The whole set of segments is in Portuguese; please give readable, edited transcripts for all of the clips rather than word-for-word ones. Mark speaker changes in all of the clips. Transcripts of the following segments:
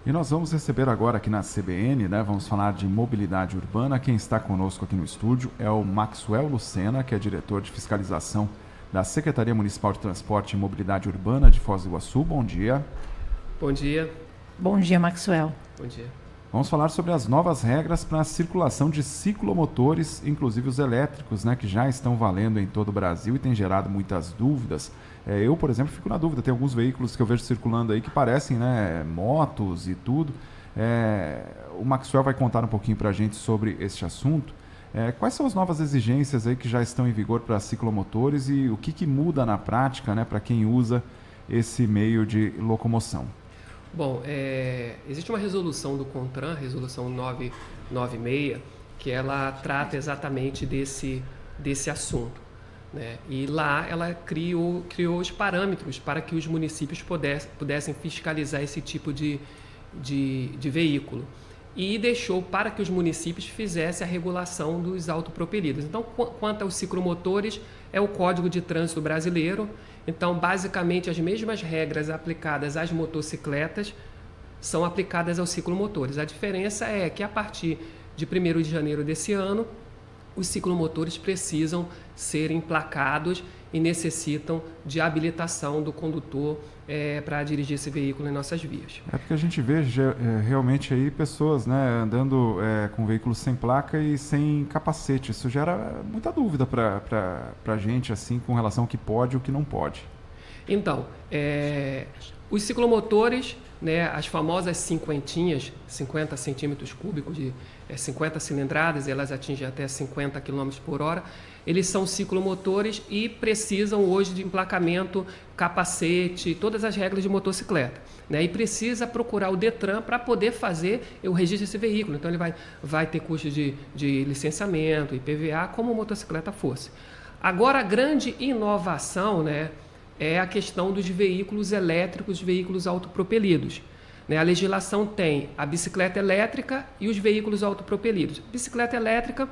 Speaker 1: E nós vamos receber agora aqui na CBN, né, vamos falar de mobilidade urbana. Quem está conosco aqui no estúdio é o Maxwell Lucena, que é diretor de fiscalização da Secretaria Municipal de Transporte e Mobilidade Urbana de Foz do Iguaçu. Bom dia.
Speaker 2: Bom dia.
Speaker 3: Bom dia, Maxwell.
Speaker 2: Bom dia.
Speaker 1: Vamos falar sobre as novas regras para a circulação de ciclomotores, inclusive os elétricos, né, que já estão valendo em todo o Brasil e tem gerado muitas dúvidas. Eu, por exemplo, fico na dúvida. Tem alguns veículos que eu vejo circulando aí que parecem, né, motos e tudo. O Maxwell vai contar um pouquinho para a gente sobre este assunto. Quais são as novas exigências aí que já estão em vigor para ciclomotores e o que muda na prática, né, para quem usa esse meio de locomoção?
Speaker 2: Bom, existe uma resolução do CONTRAN, resolução 996, que ela trata exatamente desse assunto, né? E lá ela criou os parâmetros para que os municípios pudessem fiscalizar esse tipo de veículo. E deixou para que os municípios fizessem a regulação dos autopropelidos. Então, quanto aos ciclomotores, é o Código de Trânsito Brasileiro. Então, basicamente, as mesmas regras aplicadas às motocicletas são aplicadas aos ciclomotores. A diferença é que, a partir de 1º de janeiro desse ano, os ciclomotores precisam ser emplacados e necessitam de habilitação do condutor para dirigir esse veículo em nossas vias.
Speaker 1: Porque a gente vê realmente aí pessoas, né, andando com veículos sem placa e sem capacete. Isso gera muita dúvida para a gente, assim, com relação ao que pode e o que não pode.
Speaker 2: Então, os ciclomotores, né, as famosas cinquentinhas, 50 centímetros cúbicos de 50 cilindradas, elas atingem até 50 km por hora, eles são ciclomotores e precisam hoje de emplacamento, capacete, todas as regras de motocicleta, né? E precisa procurar o DETRAN para poder fazer o registro desse veículo. Então ele vai ter custo de licenciamento, IPVA, como motocicleta fosse. Agora, a grande inovação, né, é a questão dos veículos elétricos, veículos autopropelidos. A legislação tem a bicicleta elétrica e os veículos autopropelidos. Bicicleta elétrica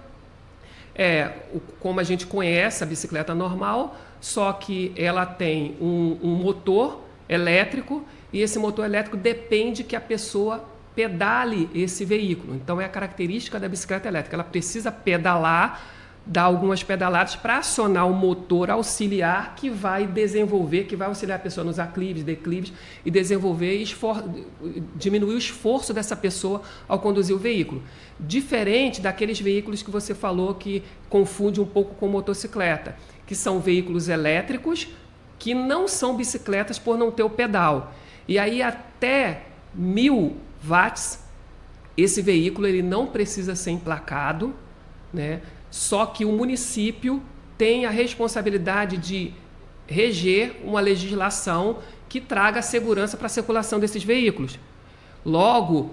Speaker 2: como a gente conhece a bicicleta normal, só que ela tem um motor elétrico e esse motor elétrico depende que a pessoa pedale esse veículo. Então, é a característica da bicicleta elétrica. Ela precisa pedalar, dar algumas pedaladas para acionar o motor auxiliar que vai auxiliar a pessoa nos aclives, declives e desenvolver diminuir o esforço dessa pessoa ao conduzir o veículo. Diferente daqueles veículos que você falou que confunde um pouco com motocicleta, que são veículos elétricos que não são bicicletas por não ter o pedal. E aí até 1.000 watts, esse veículo ele não precisa ser emplacado, né? Só que o município tem a responsabilidade de reger uma legislação que traga segurança para a circulação desses veículos. Logo,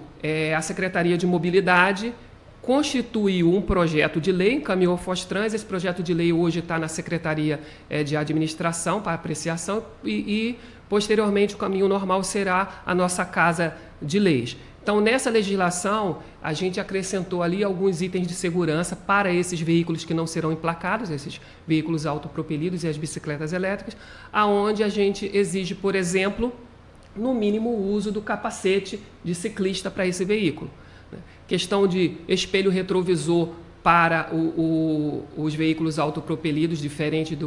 Speaker 2: a Secretaria de Mobilidade constituiu um projeto de lei, encaminhou ao Fostrans. Esse projeto de lei hoje está na Secretaria de Administração para apreciação e, posteriormente, o caminho normal será a nossa Casa de Leis. Então, nessa legislação, a gente acrescentou ali alguns itens de segurança para esses veículos que não serão emplacados, esses veículos autopropelidos e as bicicletas elétricas, aonde a gente exige, por exemplo, no mínimo o uso do capacete de ciclista para esse veículo. Questão de espelho retrovisor para os veículos autopropelidos, diferente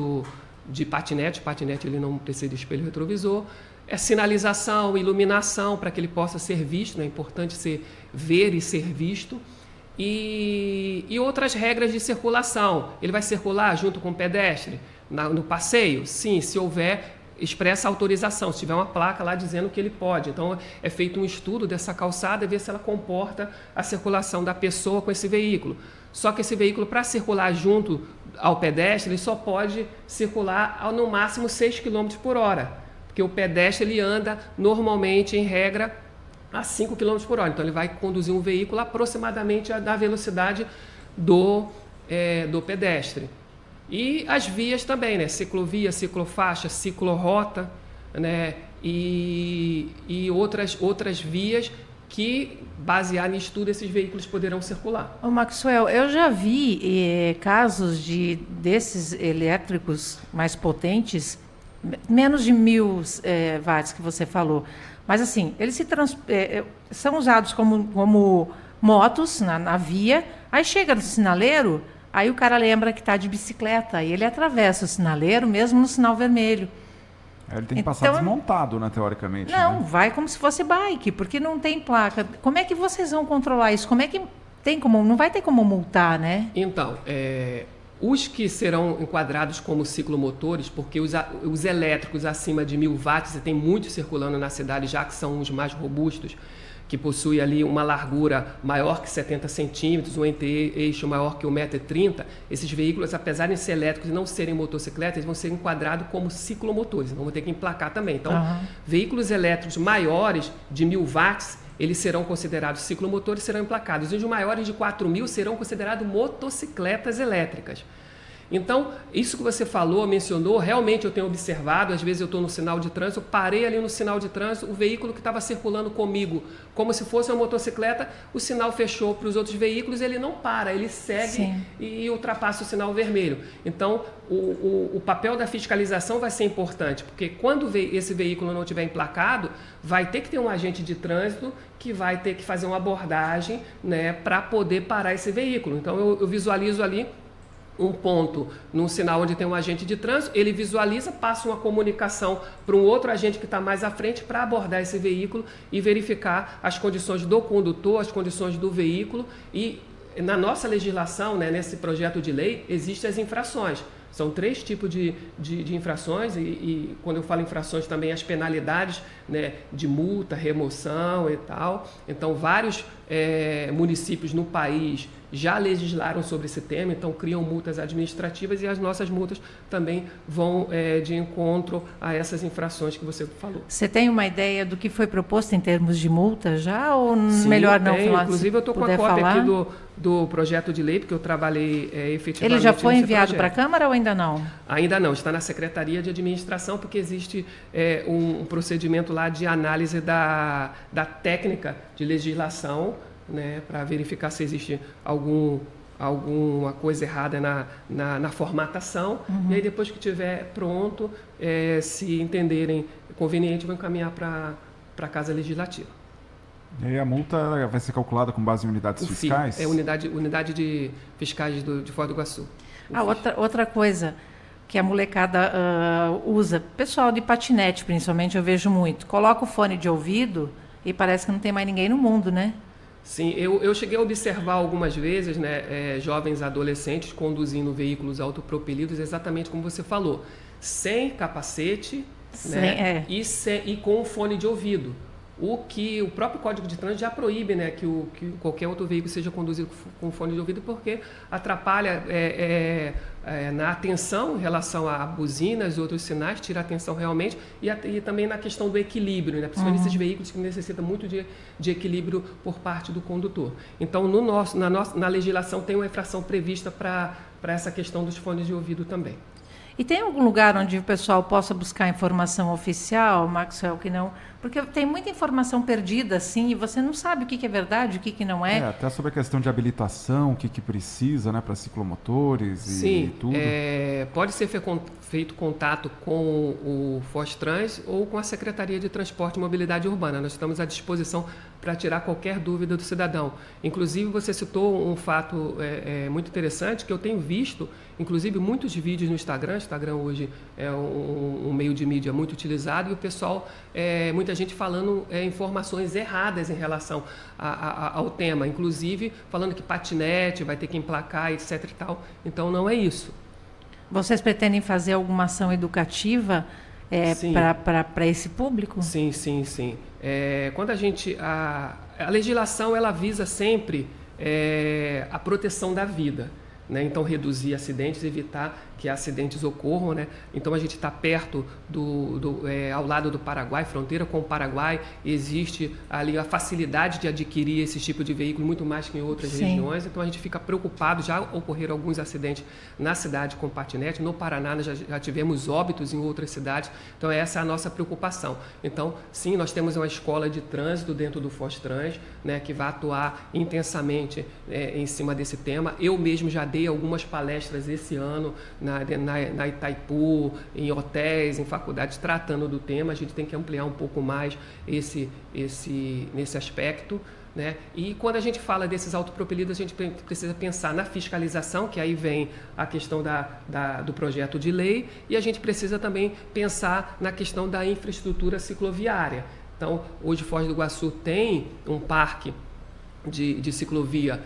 Speaker 2: de patinete. O patinete ele não precisa de espelho retrovisor. Sinalização, iluminação, para que ele possa ser visto, né? É importante ver e ser visto. E outras regras de circulação. Ele vai circular junto com o pedestre no passeio? Sim, se houver expressa autorização, se tiver uma placa lá dizendo que ele pode. Então, é feito um estudo dessa calçada e ver se ela comporta a circulação da pessoa com esse veículo. Só que esse veículo, para circular junto ao pedestre, ele só pode circular no máximo 6 km por hora. Porque o pedestre ele anda normalmente, em regra, a 5 km por hora. Então, ele vai conduzir um veículo aproximadamente da velocidade do pedestre. E as vias também, né? Ciclovia, ciclofaixa, ciclorrota, né? E outras vias que, baseado em estudo, esses veículos poderão circular.
Speaker 3: Ô Maxwell, eu já vi casos desses elétricos mais potentes, menos de 1.000 watts que você falou, Mas assim, eles são usados como motos na via, aí chega no sinaleiro, aí o cara lembra que está de bicicleta, e ele atravessa o sinaleiro mesmo no sinal vermelho.
Speaker 1: Ele tem que passar desmontado, né, teoricamente.
Speaker 3: Não,
Speaker 1: né?
Speaker 3: vai como se fosse bike, porque não tem placa. Como é que vocês vão controlar isso? Como é que não vai ter como multar, né?
Speaker 2: Então, os que serão enquadrados como ciclomotores, porque os elétricos acima de 1.000 watts, e tem muitos circulando na cidade, já que são os mais robustos, que possuem ali uma largura maior que 70 centímetros, um entre-eixo maior que 1,30 m, esses veículos, apesar de ser elétricos e não serem motocicletas, eles vão ser enquadrados como ciclomotores, então vão ter que emplacar também. Então, veículos elétricos maiores de 1.000 watts, eles serão considerados ciclomotores e serão emplacados. E os maiores de 4.000 serão considerados motocicletas elétricas. Então, isso que você falou, mencionou, realmente eu tenho observado, às vezes eu estou no sinal de trânsito, eu parei ali no sinal de trânsito, o veículo que estava circulando comigo, como se fosse uma motocicleta, o sinal fechou para os outros veículos, ele não para, ele segue e ultrapassa o sinal vermelho. Então, o papel da fiscalização vai ser importante, porque quando esse veículo não estiver emplacado, vai ter que ter um agente de trânsito que vai ter que fazer uma abordagem, né, para poder parar esse veículo. Então, eu visualizo ali um ponto num sinal onde tem um agente de trânsito, ele visualiza, passa uma comunicação para um outro agente que está mais à frente para abordar esse veículo e verificar as condições do condutor, as condições do veículo. E na nossa legislação, né, nesse projeto de lei, existem as infrações. São 3 tipos de infrações e quando eu falo infrações também as penalidades, né, de multa, remoção e tal. Então vários municípios no país já legislaram sobre esse tema, então criam multas administrativas e as nossas multas também vão de encontro a essas infrações que você falou.
Speaker 3: Você tem uma ideia do que foi proposto em termos de multa já ou
Speaker 2: Sim,
Speaker 3: melhor não
Speaker 2: tenho.
Speaker 3: falar?
Speaker 2: Inclusive eu estou com a cópia aqui do projeto de lei, porque eu trabalhei efetivamente.
Speaker 3: Ele já foi enviado para a Câmara ou ainda não?
Speaker 2: Ainda não, está na Secretaria de Administração, porque existe um procedimento lá de análise da técnica de legislação, né, para verificar se existe alguma coisa errada na formatação. E aí depois que estiver pronto, se entenderem conveniente, vão encaminhar para a Casa Legislativa.
Speaker 1: E aí a multa vai ser calculada com base em unidades fiscais?
Speaker 2: Unidade de fiscais de Foz do Iguaçu.
Speaker 3: Outra coisa que a molecada usa, pessoal de patinete principalmente, eu vejo muito, coloca o fone de ouvido e parece que não tem mais ninguém no mundo, né?
Speaker 2: Sim, eu cheguei a observar algumas vezes, né, jovens adolescentes conduzindo veículos autopropelidos, exatamente como você falou, sem capacete, né, e com o fone de ouvido. O que o próprio Código de Trânsito já proíbe, né, que qualquer outro veículo seja conduzido com fone de ouvido, porque atrapalha na atenção em relação a buzinas e outros sinais, tira a atenção realmente, e também na questão do equilíbrio, né, principalmente esses veículos que necessitam muito de equilíbrio por parte do condutor. Então, na legislação tem uma infração prevista para essa questão dos fones de ouvido também.
Speaker 3: E tem algum lugar onde o pessoal possa buscar informação oficial, Maxwell, que não... Porque tem muita informação perdida, assim, e você não sabe o que é verdade, o que não é.
Speaker 1: Até sobre a questão de habilitação, o que precisa, né, para ciclomotores e tudo. Sim,
Speaker 2: pode ser feito contato com o Fostrans ou com a Secretaria de Transporte e Mobilidade Urbana. Nós estamos à disposição para tirar qualquer dúvida do cidadão. Inclusive, você citou um fato muito interessante, que eu tenho visto, inclusive, muitos vídeos no Instagram. O Instagram hoje é um meio de mídia muito utilizado, e o pessoal, muita gente falando informações erradas em relação ao tema, inclusive falando que patinete vai ter que emplacar, etc. e tal. Então, não é isso.
Speaker 3: Vocês pretendem fazer alguma ação educativa para esse público?
Speaker 2: Sim. Quando a legislação ela visa sempre a proteção da vida, né? Então, reduzir acidentes, evitar que acidentes ocorram, né? Então, a gente está perto ao lado do Paraguai, fronteira com o Paraguai, existe ali a facilidade de adquirir esse tipo de veículo muito mais que em outras regiões. Então, a gente fica preocupado. Já ocorreram alguns acidentes na cidade com patinete. No Paraná, nós já tivemos óbitos em outras cidades. Então, essa é a nossa preocupação. Então, sim, nós temos uma escola de trânsito dentro do Fostrans, né, que vai atuar intensamente em cima desse tema. Eu mesmo já dei algumas palestras esse ano na Itaipu, em hotéis, em faculdades, tratando do tema. A gente tem que ampliar um pouco mais nesse aspecto, né? E quando a gente fala desses autopropelidos, a gente precisa pensar na fiscalização, que aí vem a questão do projeto de lei, e a gente precisa também pensar na questão da infraestrutura cicloviária. Então, hoje Foz do Iguaçu tem um parque de ciclovia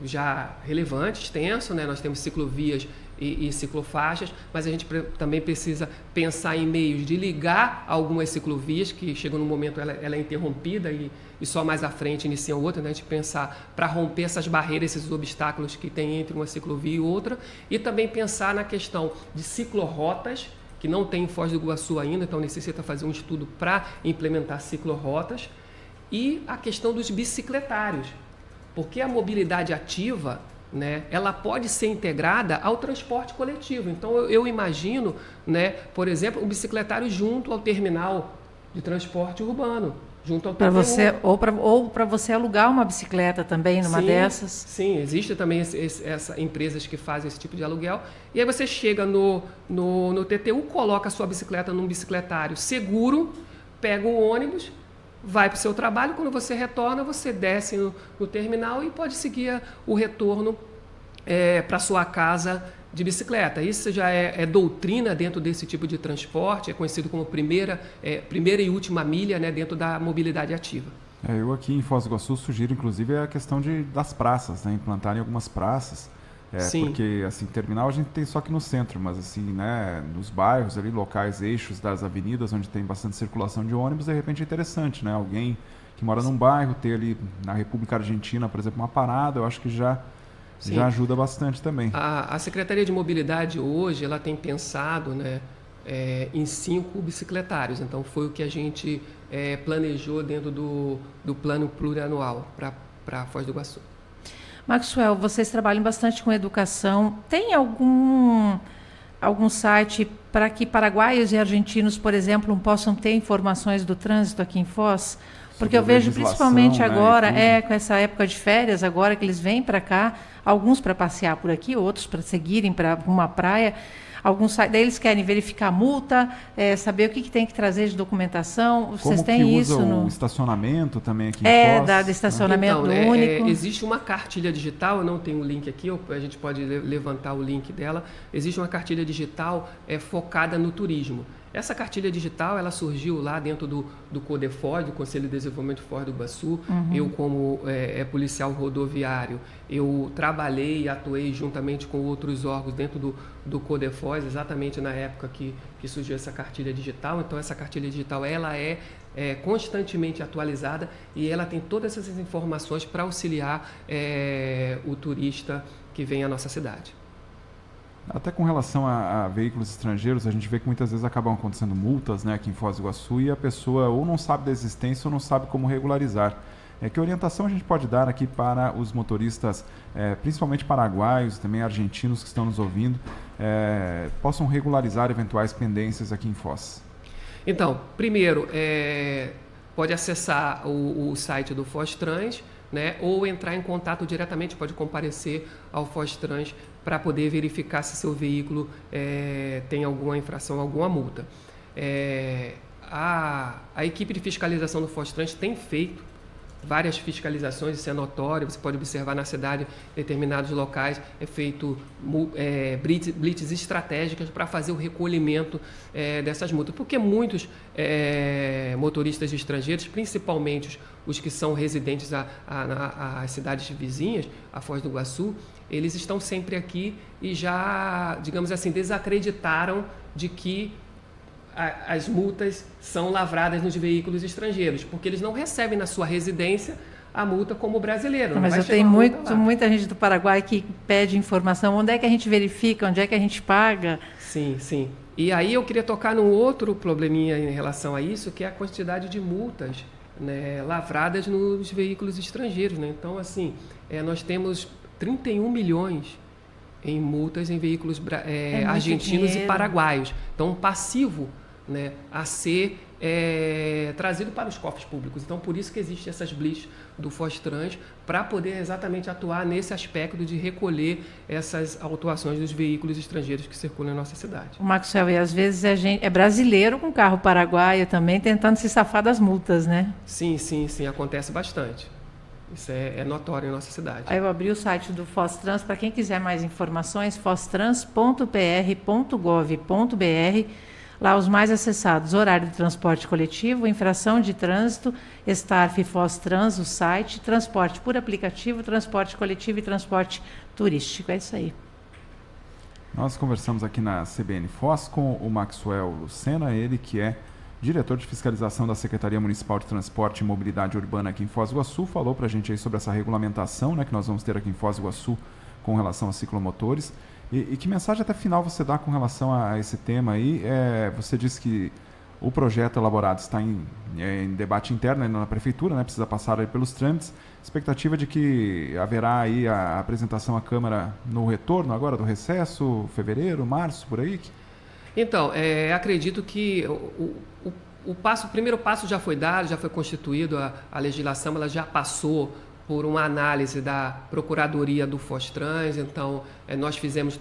Speaker 2: já relevante, extenso, né? Nós temos ciclovias e ciclofaixas, mas a gente também precisa pensar em meios de ligar algumas ciclovias, que chegam no momento ela é interrompida e só mais à frente inicia outra, né? A gente pensar para romper essas barreiras, esses obstáculos que tem entre uma ciclovia e outra, e também pensar na questão de ciclorotas, que não tem em Foz do Iguaçu ainda, então necessita fazer um estudo para implementar ciclorotas, e a questão dos bicicletários, porque a mobilidade ativa, né, ela pode ser integrada ao transporte coletivo. Então eu imagino, né, por exemplo, um bicicletário junto ao terminal de transporte urbano, junto ao
Speaker 3: TTU. Ou para você alugar uma bicicleta também numa dessas.
Speaker 2: Sim, existe também empresas que fazem esse tipo de aluguel. E aí você chega no TTU, coloca a sua bicicleta num bicicletário seguro, pega um ônibus, vai para o seu trabalho, quando você retorna, você desce no terminal e pode seguir o retorno para a sua casa de bicicleta. Isso já é doutrina dentro desse tipo de transporte, é conhecido como primeira e última milha, né, dentro da mobilidade ativa.
Speaker 1: Eu aqui em Foz do Iguaçu sugiro, inclusive, a questão das praças, né, implantarem algumas praças. Porque, assim, terminal a gente tem só aqui no centro, mas, assim, né, nos bairros ali, locais, eixos das avenidas, onde tem bastante circulação de ônibus, de repente é interessante, né? Alguém que mora num bairro, ter ali na República Argentina, por exemplo, uma parada, eu acho que já ajuda bastante também.
Speaker 2: A Secretaria de Mobilidade hoje, ela tem pensado, né, em 5 bicicletários, então foi o que a gente planejou dentro do plano plurianual para Foz do Iguaçu.
Speaker 3: Maxwell, vocês trabalham bastante com educação. Tem algum site para que paraguaios e argentinos, por exemplo, possam ter informações do trânsito aqui em Foz? Porque eu vejo principalmente agora, com essa época de férias, agora que eles vêm para cá, alguns para passear por aqui, outros para seguirem para uma praia. Daí eles querem verificar a multa, saber o que tem que trazer de documentação. Vocês têm isso?
Speaker 1: Como que usa o estacionamento também aqui em Foz?
Speaker 3: De estacionamento único.
Speaker 2: Existe uma cartilha digital, eu não tenho o link aqui, a gente pode levantar o link dela. Existe uma cartilha digital focada no turismo. Essa cartilha digital, ela surgiu lá dentro do CODEFOZ, do Conselho de Desenvolvimento de Foz do Iguaçu. Uhum. Eu, como policial rodoviário, eu trabalhei e atuei juntamente com outros órgãos dentro do CODEFOZ, exatamente na época que surgiu essa cartilha digital. Então, essa cartilha digital, ela é constantemente atualizada e ela tem todas essas informações para auxiliar o turista que vem à nossa cidade.
Speaker 1: Até com relação a veículos estrangeiros, a gente vê que muitas vezes acabam acontecendo multas, né, aqui em Foz do Iguaçu, e a pessoa ou não sabe da existência ou não sabe como regularizar. Que orientação a gente pode dar aqui para os motoristas, principalmente paraguaios, também argentinos que estão nos ouvindo, possam regularizar eventuais pendências aqui em Foz?
Speaker 2: Então, primeiro, pode acessar o site do FozTrans, né, ou entrar em contato diretamente, pode comparecer ao FozTrans para poder verificar se seu veículo tem alguma infração, alguma multa. A equipe de fiscalização do FozTrans tem feito várias fiscalizações, isso é notório, você pode observar na cidade, em determinados locais, é feito blitz estratégicas para fazer o recolhimento dessas multas, porque muitos motoristas estrangeiros, principalmente os que são residentes às cidades vizinhas, a Foz do Iguaçu, eles estão sempre aqui e já, digamos assim, desacreditaram de que as multas são lavradas nos veículos estrangeiros, porque eles não recebem na sua residência a multa como brasileiro.
Speaker 3: Mas eu tenho muita gente do Paraguai que pede informação. Onde é que a gente verifica? Onde é que a gente paga?
Speaker 2: Sim, sim. E aí eu queria tocar num outro probleminha em relação a isso, que é a quantidade de multas, né, lavradas nos veículos estrangeiros, né? Então, assim, nós temos 31 milhões em multas em veículos argentinos e paraguaios. Então, um passivo, né, a ser trazido para os cofres públicos. Então, por isso que existem essas blitz do Fostrans, para poder exatamente atuar nesse aspecto de recolher essas autuações dos veículos estrangeiros que circulam em nossa cidade.
Speaker 3: O Maxwell, e às vezes a gente é brasileiro com carro paraguaio também, tentando se safar das multas, né?
Speaker 2: Sim, acontece bastante. Isso é notório em nossa cidade.
Speaker 3: Aí eu abri o site do Fostrans, para quem quiser mais informações, fostrans.pr.gov.br. Lá os mais acessados: horário de transporte coletivo, infração de trânsito, Starf e Fostrans, o site, transporte por aplicativo, transporte coletivo e transporte turístico. É isso aí.
Speaker 1: Nós conversamos aqui na CBN Foz com o Maxwell Lucena, ele que é diretor de fiscalização da Secretaria Municipal de Transporte e Mobilidade Urbana aqui em Foz do Iguaçu. Falou para a gente aí sobre essa regulamentação, né, que nós vamos ter aqui em Foz do Iguaçu com relação a ciclomotores. E que mensagem até final você dá com relação a esse tema aí? Você disse que o projeto elaborado está em debate interno ainda na Prefeitura, né? Precisa passar aí pelos trâmites. Expectativa de que haverá aí a apresentação à Câmara no retorno agora do recesso, fevereiro, março, por aí?
Speaker 2: Então, acredito que o primeiro passo já foi dado, já foi constituído, a legislação ela já passou por uma análise da Procuradoria do Fostrans. Então, nós fizemos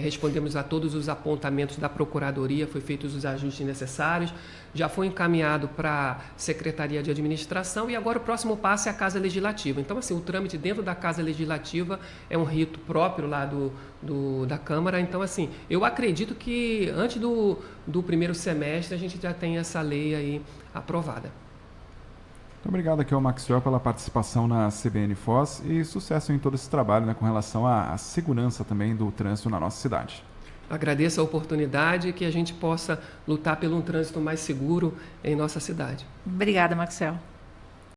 Speaker 2: respondemos a todos os apontamentos da Procuradoria, foi feitos os ajustes necessários, já foi encaminhado para a Secretaria de Administração e agora o próximo passo é a Casa Legislativa. Então, assim, o trâmite dentro da Casa Legislativa é um rito próprio lá da Câmara. Então, assim, eu acredito que antes do primeiro semestre a gente já tem essa lei aí aprovada.
Speaker 1: Muito obrigado aqui ao Maxwell pela participação na CBN Foz e sucesso em todo esse trabalho, né, com relação à segurança também do trânsito na nossa cidade.
Speaker 2: Agradeço a oportunidade e que a gente possa lutar por um trânsito mais seguro em nossa cidade.
Speaker 3: Obrigada, Maxwell.